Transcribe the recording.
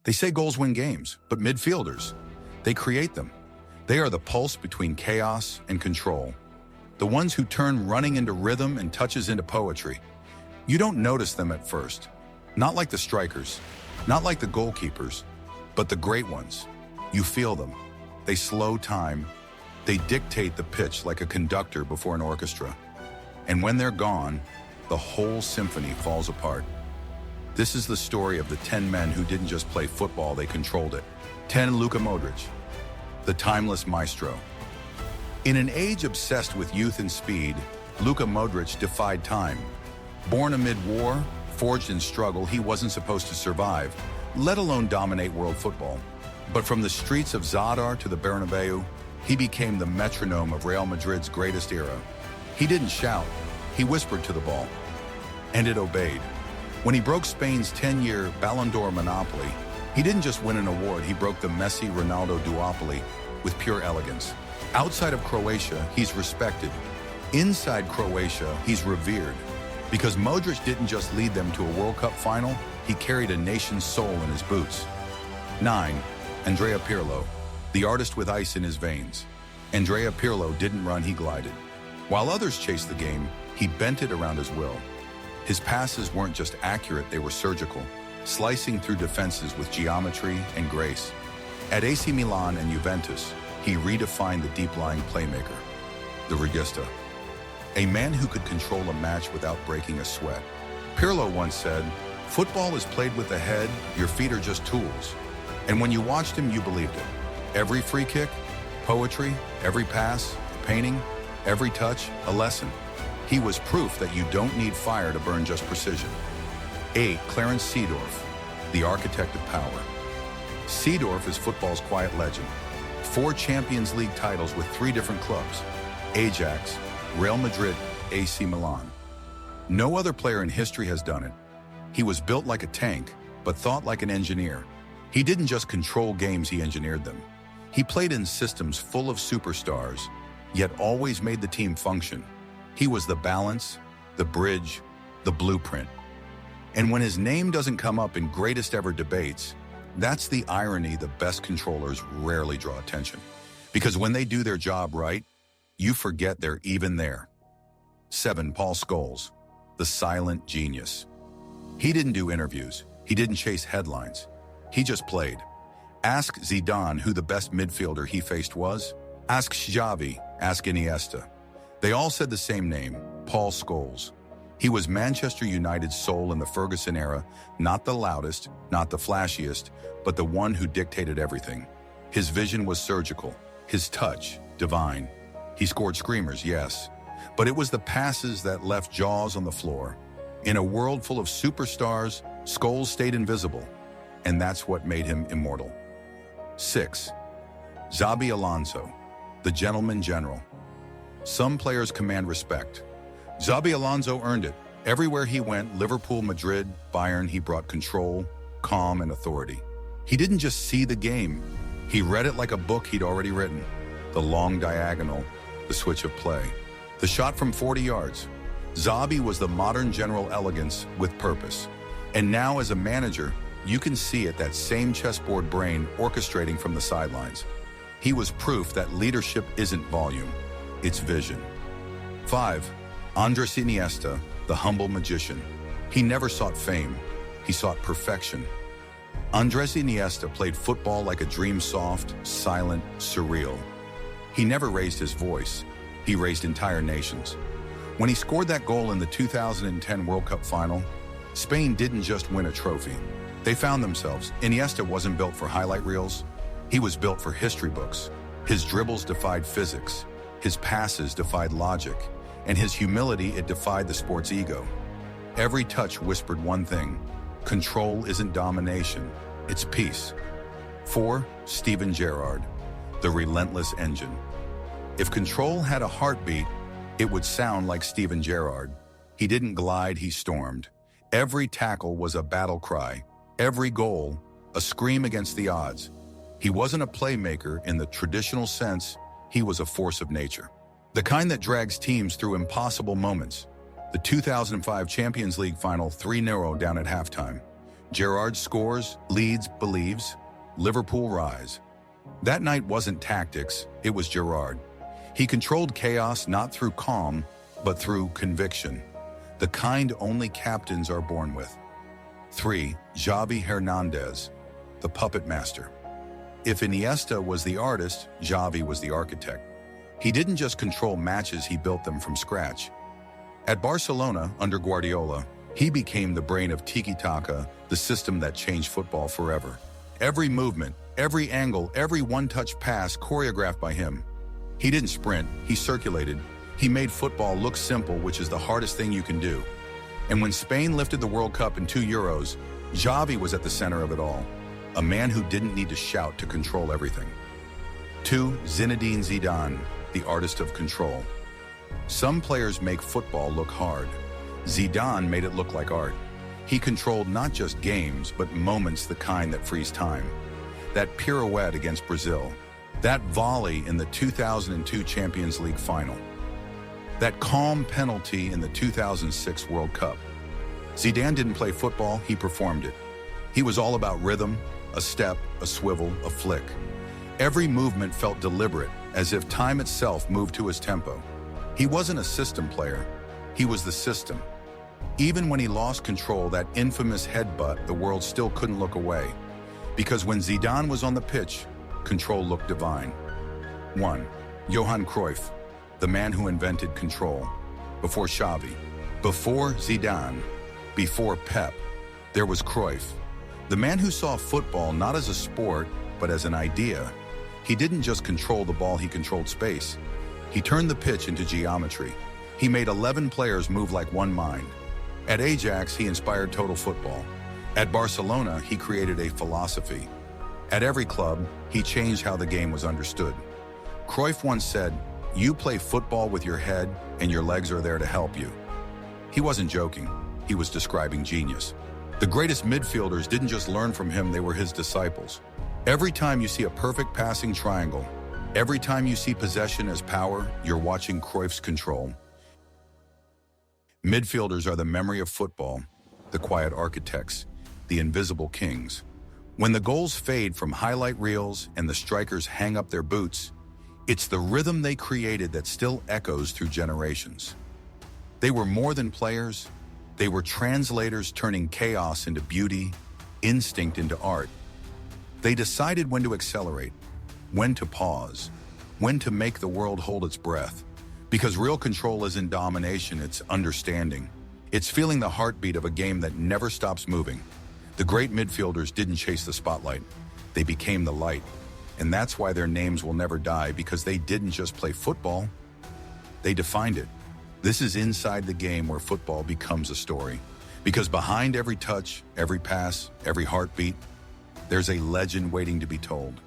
They say goals win games, but midfielders, they create them. They are the pulse between chaos and control. The ones who turn running into rhythm and touches into poetry. You don't notice them at first. Not like the strikers, not like the goalkeepers, but the great ones. You feel them. They slow time. They dictate the pitch like a conductor before an orchestra. And when they're gone, the whole symphony falls apart. This is the story of the 10 men who didn't just play football, they controlled it. 10 Luka Modrić, the timeless maestro. In an age obsessed with youth and speed, Luka Modrić defied time. Born amid war, forged in struggle, he wasn't supposed to survive, let alone dominate world football. But from the streets of Zadar to the Bernabeu, he became the metronome of Real Madrid's greatest era. He didn't shout, he whispered to the ball, and it obeyed. When he broke Spain's 10-year Ballon d'Or monopoly, he didn't just win an award, he broke the Messi-Ronaldo duopoly with pure elegance. Outside of Croatia, he's respected. Inside Croatia, he's revered. Because Modrić didn't just lead them to a World Cup final, he carried a nation's soul in his boots. 9. Andrea Pirlo, the artist with ice in his veins. Andrea Pirlo didn't run, he glided. While others chased the game, he bent it around his will. His passes weren't just accurate, they were surgical, slicing through defenses with geometry and grace. At AC Milan and Juventus, he redefined the deep-lying playmaker, the regista, a man who could control a match without breaking a sweat. Pirlo once said, "Football is played with the head, your feet are just tools." And when you watched him, you believed it. Every free kick, poetry, every pass, a painting, every touch, a lesson. He was proof that you don't need fire to burn just precision. 8. Clarence Seedorf, the architect of power. Seedorf is football's quiet legend. 4 Champions League titles with 3 different clubs: Ajax, Real Madrid, AC Milan. No other player in history has done it. He was built like a tank, but thought like an engineer. He didn't just control games, he engineered them. He played in systems full of superstars, yet always made the team function. He was the balance, the bridge, the blueprint. And when his name doesn't come up in greatest ever debates, that's the irony. The best controllers rarely draw attention. Because when they do their job right, you forget they're even there. 7. Paul Scholes, the silent genius. He didn't do interviews. He didn't chase headlines. He just played. Ask Zidane who the best midfielder he faced was. Ask Xavi, ask Iniesta. They all said the same name, Paul Scholes. He was Manchester United's soul in the Ferguson era, not the loudest, not the flashiest, but the one who dictated everything. His vision was surgical, his touch divine. He scored screamers, yes, but it was the passes that left jaws on the floor. In a world full of superstars, Scholes stayed invisible, and that's what made him immortal. 6. Xabi Alonso, the gentleman general. Some players command respect. Xabi Alonso earned it. Everywhere he went, Liverpool, Madrid, Bayern, he brought control, calm, and authority. He didn't just see the game. He read it like a book he'd already written. The long diagonal, the switch of play, the shot from 40 yards. Xabi was the modern general elegance with purpose. And now as a manager, you can see it, that same chessboard brain orchestrating from the sidelines. He was proof that leadership isn't volume, it's vision. 5. Andres Iniesta, the humble magician. He never sought fame, he sought perfection. Andres Iniesta played football like a dream, soft, silent, surreal. He never raised his voice, he raised entire nations. When he scored that goal in the 2010 World Cup final, Spain didn't just win a trophy. They found themselves. Iniesta wasn't built for highlight reels, he was built for history books. His dribbles defied physics, his passes defied logic, and his humility, it defied the sport's ego. Every touch whispered one thing: control isn't domination, it's peace. 4. Steven Gerrard, the relentless engine. If control had a heartbeat, it would sound like Steven Gerrard. He didn't glide, he stormed. Every tackle was a battle cry, every goal a scream against the odds. He wasn't a playmaker in the traditional sense, he was a force of nature. The kind that drags teams through impossible moments. The 2005 Champions League final, 3-0 down at halftime. Gerrard scores, leads, believes. Liverpool rise. That night wasn't tactics, it was Gerrard. He controlled chaos not through calm, but through conviction. The kind only captains are born with. 3. Xavi Hernandez, the puppet master. If Iniesta was the artist, Xavi was the architect. He didn't just control matches, he built them from scratch. At Barcelona, under Guardiola, he became the brain of tiki-taka, the system that changed football forever. Every movement, every angle, every one-touch pass choreographed by him. He didn't sprint, he circulated. He made football look simple, which is the hardest thing you can do. And when Spain lifted the World Cup in 2 Euros, Xavi was at the center of it all. A man who didn't need to shout to control everything. 2. Zinedine Zidane, the artist of control. Some players make football look hard. Zidane made it look like art. He controlled not just games, but moments, the kind that freeze time. That pirouette against Brazil. That volley in the 2002 Champions League final. That calm penalty in the 2006 World Cup. Zidane didn't play football, he performed it. He was all about rhythm, a step, a swivel, a flick. Every movement felt deliberate, as if time itself moved to his tempo. He wasn't a system player, he was the system. Even when he lost control, that infamous headbutt, the world still couldn't look away. Because when Zidane was on the pitch, control looked divine. 1. Johan Cruyff, the man who invented control. Before Xavi, before Zidane, before Pep, there was Cruyff. The man who saw football not as a sport, but as an idea. He didn't just control the ball, he controlled space. He turned the pitch into geometry. He made 11 players move like one mind. At Ajax, he inspired total football. At Barcelona, he created a philosophy. At every club, he changed how the game was understood. Cruyff once said, "You play football with your head, and your legs are there to help you." He wasn't joking. He was describing genius. The greatest midfielders didn't just learn from him, they were his disciples. Every time you see a perfect passing triangle, every time you see possession as power, you're watching Cruyff's control. Midfielders are the memory of football, the quiet architects, the invisible kings. When the goals fade from highlight reels and the strikers hang up their boots, it's the rhythm they created that still echoes through generations. They were more than players, they were translators turning chaos into beauty, instinct into art. They decided when to accelerate, when to pause, when to make the world hold its breath. Because real control isn't domination, it's understanding. It's feeling the heartbeat of a game that never stops moving. The great midfielders didn't chase the spotlight, they became the light. And that's why their names will never die, because they didn't just play football, they defined it. This is inside the game where football becomes a story. Because behind every touch, every pass, every heartbeat, there's a legend waiting to be told.